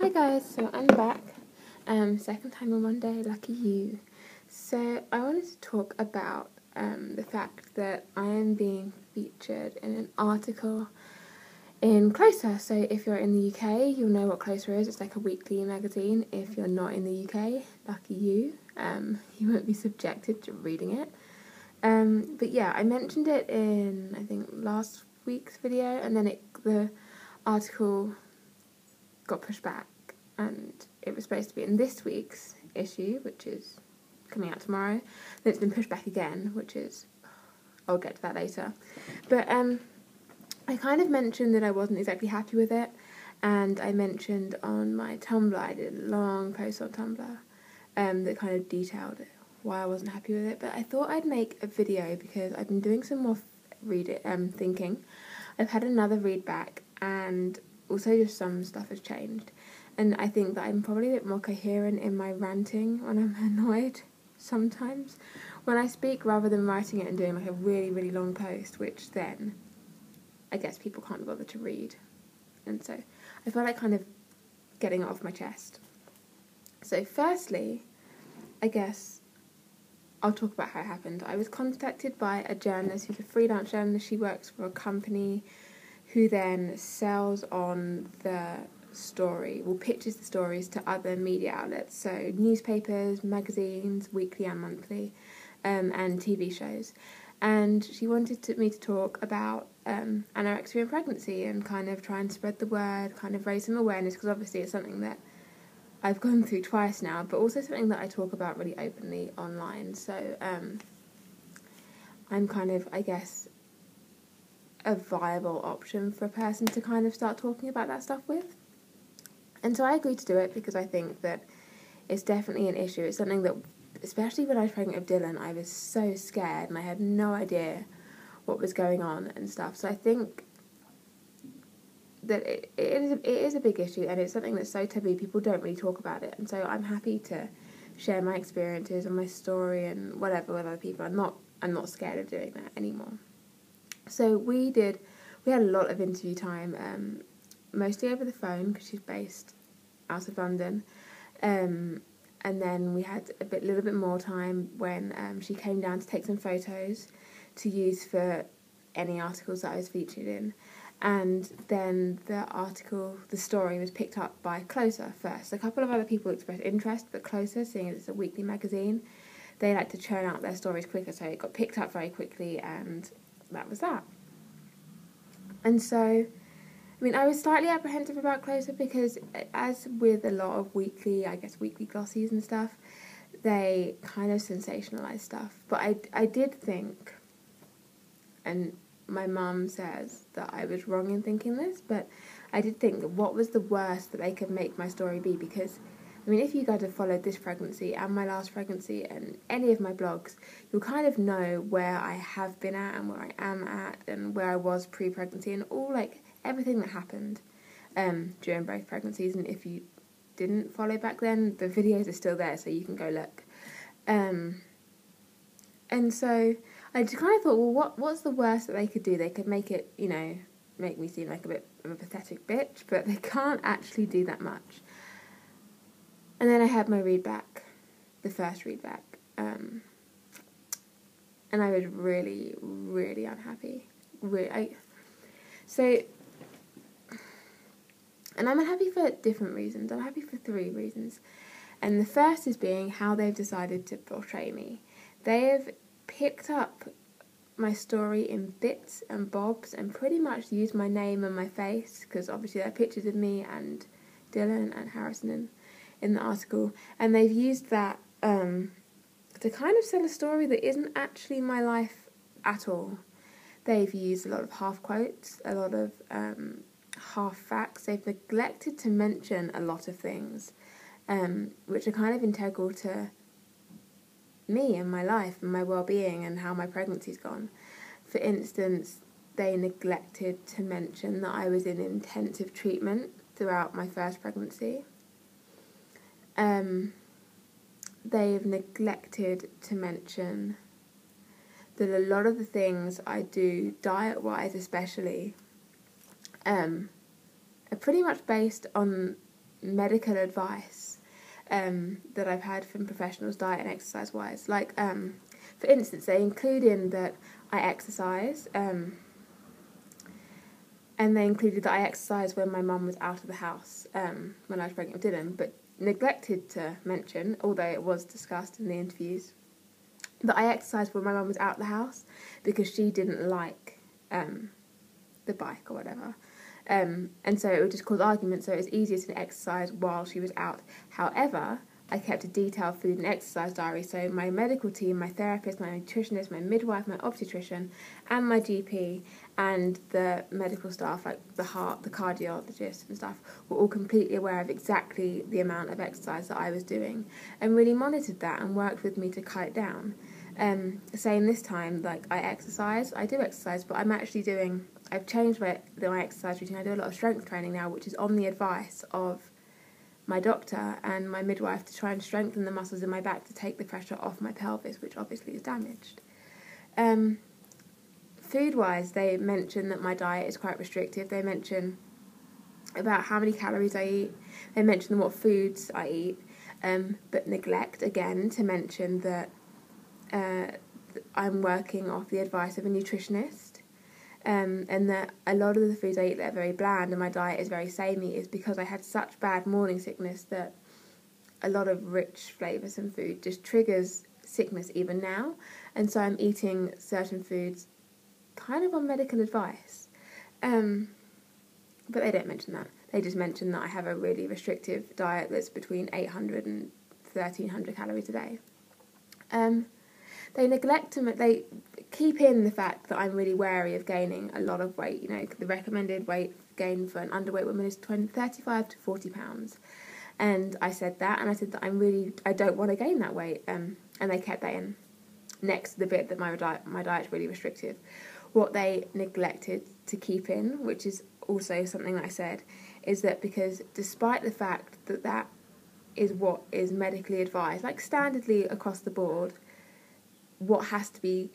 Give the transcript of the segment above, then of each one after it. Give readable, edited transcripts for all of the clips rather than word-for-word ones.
Hi guys, so I'm back. Second time in one day, lucky you. So I wanted to talk about the fact that I am being featured in an article in Closer. So if you're in the UK, you'll know what Closer is. It's like a weekly magazine. If you're not in the UK, lucky you. You won't be subjected to reading it. But yeah, I mentioned it in, I think, last week's video, and then the article got pushed back, and it was supposed to be in this week's issue, which is coming out tomorrow. Then it's been pushed back again, which is, I'll get to that later. But I kind of mentioned that I wasn't exactly happy with it, and I mentioned on my Tumblr, I did a long post on Tumblr that kind of detailed why I wasn't happy with it. But I thought I'd make a video because I've been doing some more thinking. I've had another read back, and also just some stuff has changed. And I think that I'm probably a bit more coherent in my ranting when I'm annoyed sometimes when I speak, rather than writing it and doing like a really, really long post, which then I guess people can't bother to read. And so I feel like kind of getting it off my chest. So firstly, I guess I'll talk about how it happened. I was contacted by a journalist who's a freelance journalist. She works for a company who then sells on the story, pitches the stories to other media outlets, so newspapers, magazines, weekly and monthly, and TV shows. And she wanted me to talk about anorexia and pregnancy and kind of try and spread the word, kind of raise some awareness, because obviously it's something that I've gone through twice now, but also something that I talk about really openly online. So I'm kind of, I guess, a viable option for a person to kind of start talking about that stuff with. And so I agreed to do it because I think that it's definitely an issue. It's something that, especially when I was pregnant with Dylan, I was so scared and I had no idea what was going on and stuff. So I think that it is a big issue, and it's something that's so taboo. People don't really talk about it. And so I'm happy to share my experiences and my story and whatever with other people. I'm not scared of doing that anymore. So we had a lot of interview time, mostly over the phone because she's based out of London, and then we had a little bit more time when she came down to take some photos to use for any articles that I was featured in. And then the story was picked up by Closer first. A couple of other people expressed interest, but Closer, seeing as it's a weekly magazine, they like to churn out their stories quicker, so it got picked up very quickly, and that was that. And so, I mean, I was slightly apprehensive about Closer because, as with a lot of weekly glossies and stuff, they kind of sensationalise stuff. But I did think, and my mum says that I was wrong in thinking this, but I did think that what was the worst that they could make my story be? Because, I mean, if you guys have followed this pregnancy and my last pregnancy and any of my blogs, you'll kind of know where I have been at and where I am at and where I was pre-pregnancy and all, like, everything that happened during both pregnancies. And if you didn't follow back then, the videos are still there, so you can go look. And so I just kind of thought, well, what's the worst that they could do? They could make it, make me seem like a bit of a pathetic bitch, but they can't actually do that much. And then I had my the first readback, and I was really, really unhappy. And I'm unhappy for different reasons. I'm happy for 3 reasons. And the first is being how they've decided to portray me. They have picked up my story in bits and bobs and pretty much used my name and my face, because obviously there are pictures of me and Dylan and Harrison in the article, and they've used that to kind of sell a story that isn't actually my life at all. They've used a lot of half quotes, a lot of half facts. They've neglected to mention a lot of things which are kind of integral to me and my life and my well-being and how my pregnancy's gone. For instance, they neglected to mention that I was in intensive treatment throughout my first pregnancy. They've neglected to mention that a lot of the things I do, diet-wise especially, are pretty much based on medical advice that I've had from professionals, diet and exercise-wise. Like, for instance, they include in that I exercise, and they included that I exercised when my mum was out of the house, when I was pregnant with Dylan, but neglected to mention, although it was discussed in the interviews, that I exercised when my mum was out of the house because she didn't like the bike or whatever. And so it would just cause arguments, so it was easier to exercise while she was out. However, I kept a detailed food and exercise diary, so my medical team, my therapist, my nutritionist, my midwife, my obstetrician, and my GP, and the medical staff, like the cardiologist and stuff, were all completely aware of exactly the amount of exercise that I was doing, and really monitored that and worked with me to cut it down. Saying this time, like, I do exercise, but I've changed my exercise routine. I do a lot of strength training now, which is on the advice of my doctor and my midwife, to try and strengthen the muscles in my back to take the pressure off my pelvis, which obviously is damaged. Food-wise, they mention that my diet is quite restrictive. They mention about how many calories I eat. They mention what foods I eat, but neglect, again, to mention that I'm working off the advice of a nutritionist, and that a lot of the foods I eat that are very bland and my diet is very samey is because I had such bad morning sickness that a lot of rich flavoursome food just triggers sickness even now, and so I'm eating certain foods kind of on medical advice, but they don't mention that. They just mention that I have a really restrictive diet that's between 800 and 1300 calories a day. They keep in the fact that I'm really wary of gaining a lot of weight. You know, the recommended weight gain for an underweight woman is 35 to 40 pounds. And I said that, and I said that I don't want to gain that weight. And they kept that in next to the bit that my diet's really restrictive. What they neglected to keep in, which is also something that I said, is that because despite the fact that that is what is medically advised, like standardly across the board, what has to be,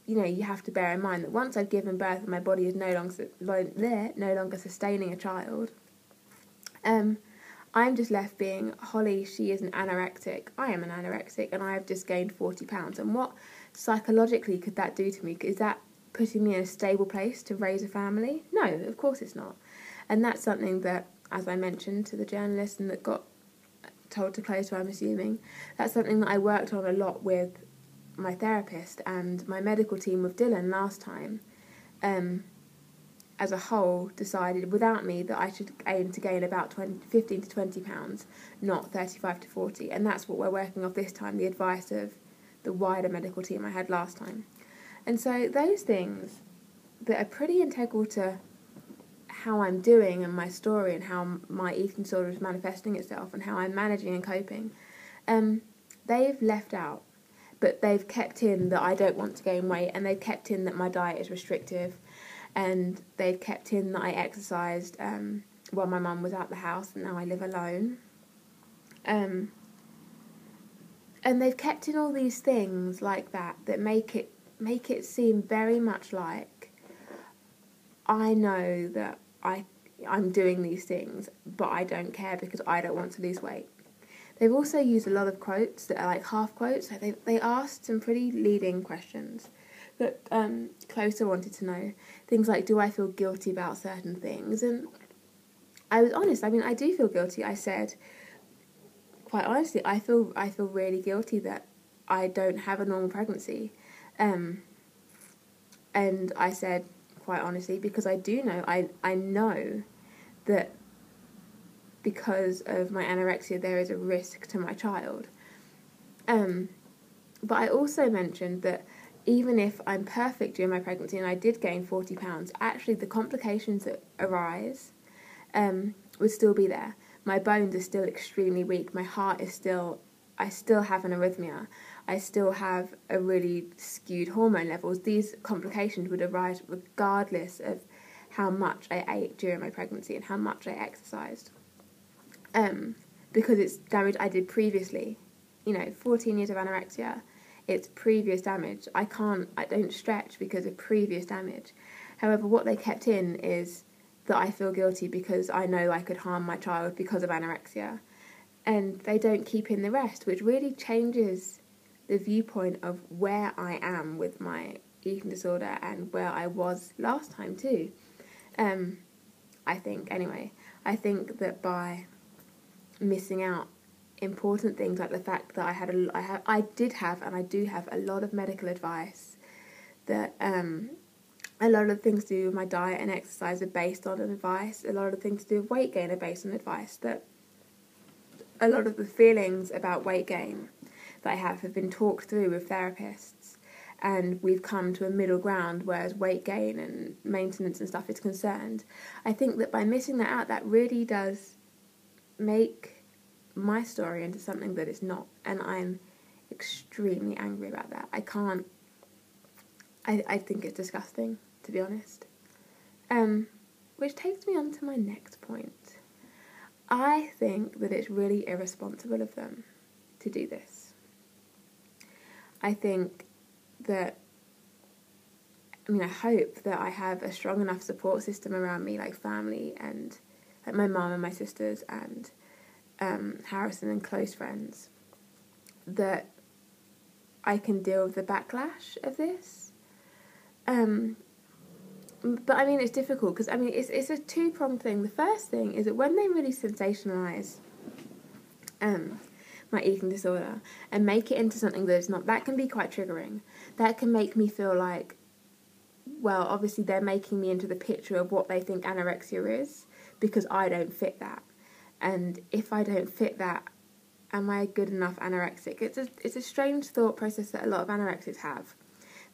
you have to bear in mind that once I've given birth and my body is no longer sustaining a child, I'm just left being, Holly, she is an anorexic, I am an anorexic, and I have just gained 40 pounds. And what psychologically could that do to me? Is that putting me in a stable place to raise a family? No, of course it's not. And that's something that, as I mentioned to the journalist and that got told to close, so I'm assuming, that's something that I worked on a lot with my therapist and my medical team with Dylan last time. As a whole, decided without me that I should aim to gain about 15 to 20 pounds, not 35 to 40. And that's what we're working off this time, the advice of the wider medical team I had last time. And so those things that are pretty integral to how I'm doing and my story and how my eating disorder is manifesting itself and how I'm managing and coping, they've left out. But they've kept in that I don't want to gain weight, and they've kept in that my diet is restrictive, and they've kept in that I exercised while my mum was out the house and now I live alone. And they've kept in all these things like that make it seem very much like I know that I'm doing these things, but I don't care because I don't want to lose weight. They've also used a lot of quotes that are like half quotes. So they asked some pretty leading questions that Closer wanted to know. Things like, do I feel guilty about certain things? And I was honest. I mean, I do feel guilty. I said, quite honestly, I feel really guilty that I don't have a normal pregnancy. And I said, quite honestly, because I do know, I know that because of my anorexia, there is a risk to my child. But I also mentioned that even if I'm perfect during my pregnancy and I did gain 40 pounds, actually the complications that arise would still be there. My bones are still extremely weak. My heart is I still have an arrhythmia. I still have a really skewed hormone levels. These complications would arise regardless of how much I ate during my pregnancy and how much I exercised. Because it's damage I did previously. 14 years of anorexia, it's previous damage. I don't stretch because of previous damage. However, what they kept in is that I feel guilty because I know I could harm my child because of anorexia. And they don't keep in the rest, which really changes the viewpoint of where I am with my eating disorder and where I was last time too. I think that by missing out important things like the fact that I did have and I do have a lot of medical advice, that a lot of things to do with my diet and exercise are based on advice, a lot of things to do with weight gain are based on advice, that a lot of the feelings about weight gain that I have been talked through with therapists, and we've come to a middle ground whereas weight gain and maintenance and stuff is concerned. I think that by missing that out, that really does make my story into something that it's not, and I'm extremely angry about that. I think it's disgusting, to be honest. Which takes me on to my next point. I think that it's really irresponsible of them to do this. I think that, I hope that I have a strong enough support system around me, like family and like my mum and my sisters and Harrison and close friends, that I can deal with the backlash of this. But it's difficult because it's a two-pronged thing. The first thing is that when they really sensationalise my eating disorder and make it into something that it's not, that can be quite triggering. That can make me feel like, well, obviously they're making me into the picture of what they think anorexia is because I don't fit that. And if I don't fit that, am I a good enough anorexic? It's a strange thought process that a lot of anorexics have.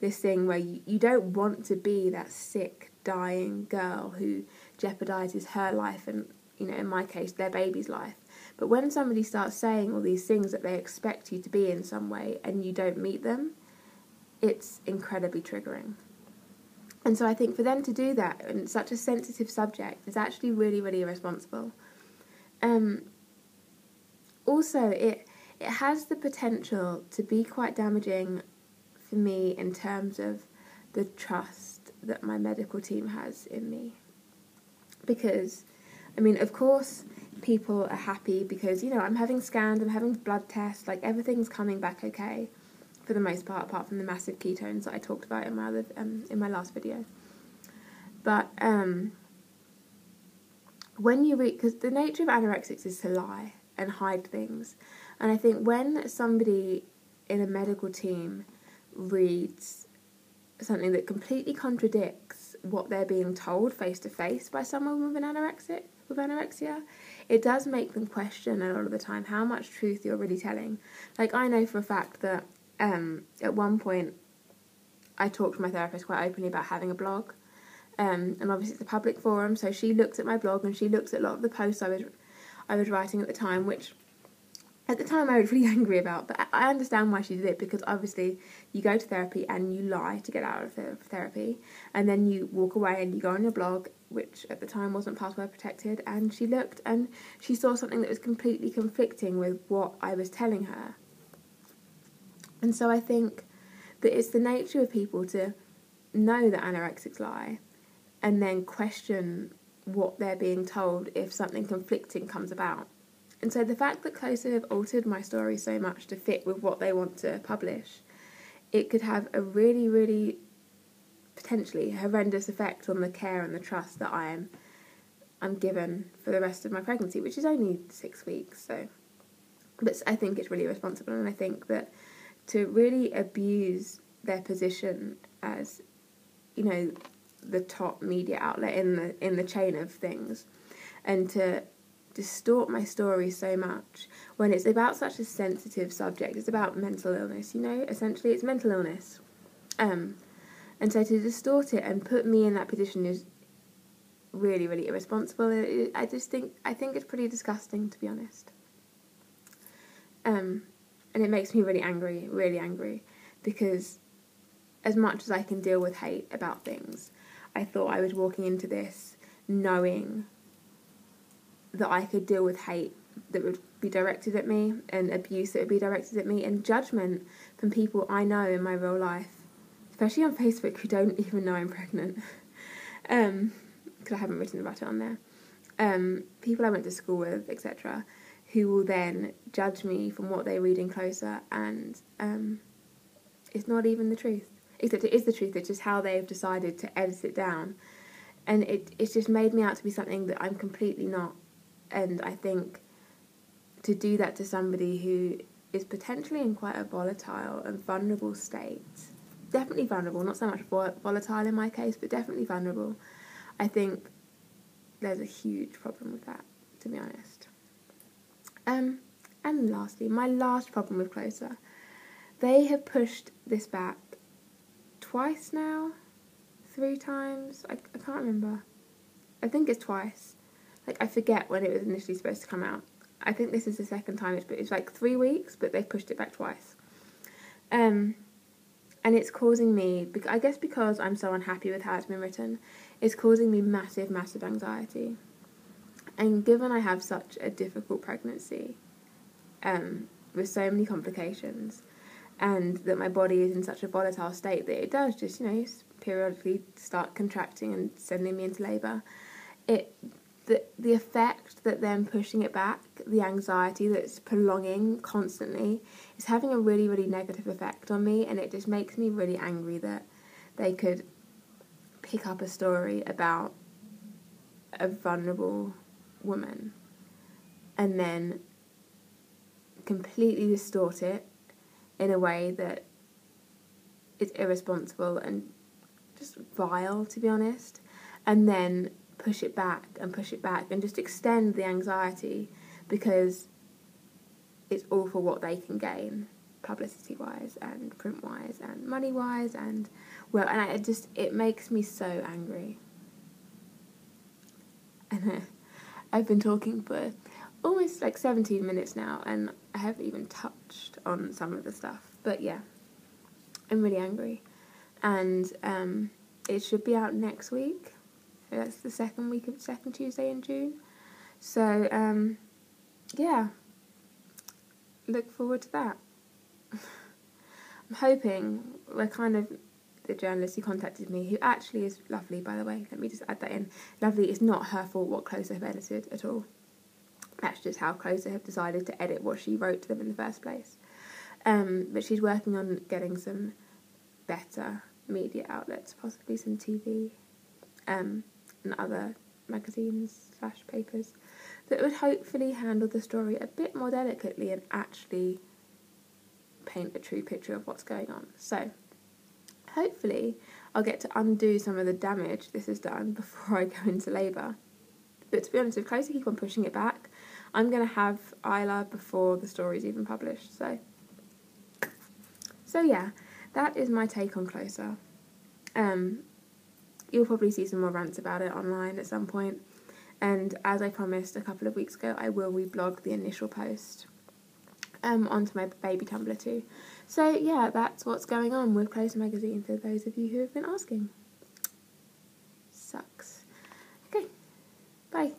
This thing where you don't want to be that sick, dying girl who jeopardises her life and, in my case, their baby's life. But when somebody starts saying all these things that they expect you to be in some way and you don't meet them, it's incredibly triggering. And so I think for them to do that in such a sensitive subject is actually really, really irresponsible. Also, it has the potential to be quite damaging for me in terms of the trust that my medical team has in me. Because, of course, people are happy because, I'm having scans, I'm having blood tests, like everything's coming back okay for the most part, apart from the massive ketones that I talked about in my last video. But when you read, because the nature of anorexics is to lie and hide things, and I think when somebody in a medical team reads something that completely contradicts what they're being told face to face by someone with anorexia, it does make them question a lot of the time how much truth you're really telling. Like, I know for a fact that at one point I talked to my therapist quite openly about having a blog, and obviously it's a public forum, so she looked at my blog and she looked at a lot of the posts I was writing at the time, which at the time I was really angry about, but I understand why she did it, because obviously you go to therapy and you lie to get out of therapy, and then you walk away and you go on your blog, which at the time wasn't password protected, and she looked and she saw something that was completely conflicting with what I was telling her. And so I think that it's the nature of people to know that anorexics lie and then question what they're being told if something conflicting comes about. And so the fact that Closer have altered my story so much to fit with what they want to publish, it could have a really, really potentially horrendous effect on the care and the trust that I'm given for the rest of my pregnancy, which is only 6 weeks. So, but I think it's really irresponsible, and I think that to really abuse their position as, the top media outlet in the chain of things, and to distort my story so much when it's about such a sensitive subject. It's about mental illness, essentially it's mental illness. And so to distort it and put me in that position is really, really irresponsible. I think it's pretty disgusting, to be honest. And it makes me really angry, because as much as I can deal with hate about things, I thought I was walking into this knowing that I could deal with hate that would be directed at me, and abuse that would be directed at me, and judgment from people I know in my real life, especially on Facebook, who don't even know I'm pregnant. because I haven't written about it on there, people I went to school with, etc., who will then judge me from what they read in Closer, and it's not even the truth. Except it is the truth, it's just how they've decided to edit it down. And it's just made me out to be something that I'm completely not. And I think to do that to somebody who is potentially in quite a volatile and vulnerable state, definitely vulnerable, not so much volatile in my case, but definitely vulnerable, I think there's a huge problem with that, to be honest. And lastly, my last problem with Closer. They have pushed this back twice now? 3 times? I can't remember. I think it's twice. Like, I forget when it was initially supposed to come out. I think this is the second time it's like 3 weeks, but they've pushed it back twice. And it's causing me, I guess because I'm so unhappy with how it's been written, it's causing me massive, massive anxiety. And given I have such a difficult pregnancy, with so many complications, and that my body is in such a volatile state that it does just, periodically start contracting and sending me into labour, the effect that them pushing it back, the anxiety that's prolonging constantly, is having a really, really negative effect on me, and it just makes me really angry that they could pick up a story about a vulnerable woman and then completely distort it in a way that is irresponsible and just vile, to be honest, and then push it back and just extend the anxiety because it's all for what they can gain, publicity-wise and print-wise and money-wise, and it makes me so angry. And I've been talking for almost like 17 minutes now, and I haven't even touched on some of the stuff. But yeah, I'm really angry. And it should be out next week. So that's the second Tuesday in June. So, yeah, look forward to that. I'm hoping the journalist who contacted me, who actually is lovely, by the way, let me just add that in. Lovely, it's not her fault what Closer have edited at all. That's just how Closer have decided to edit what she wrote to them in the first place. But she's working on getting some better media outlets, possibly some TV and other magazines/papers that would hopefully handle the story a bit more delicately and actually paint a true picture of what's going on. So hopefully I'll get to undo some of the damage this has done before I go into labour. But to be honest, if Closer keep on pushing it back, I'm going to have Isla before the story's even published. So yeah, that is my take on Closer. You'll probably see some more rants about it online at some point. And as I promised a couple of weeks ago, I will reblog the initial post onto my baby Tumblr too. So yeah, that's what's going on with Closer magazine for those of you who have been asking. Sucks. Okay, bye.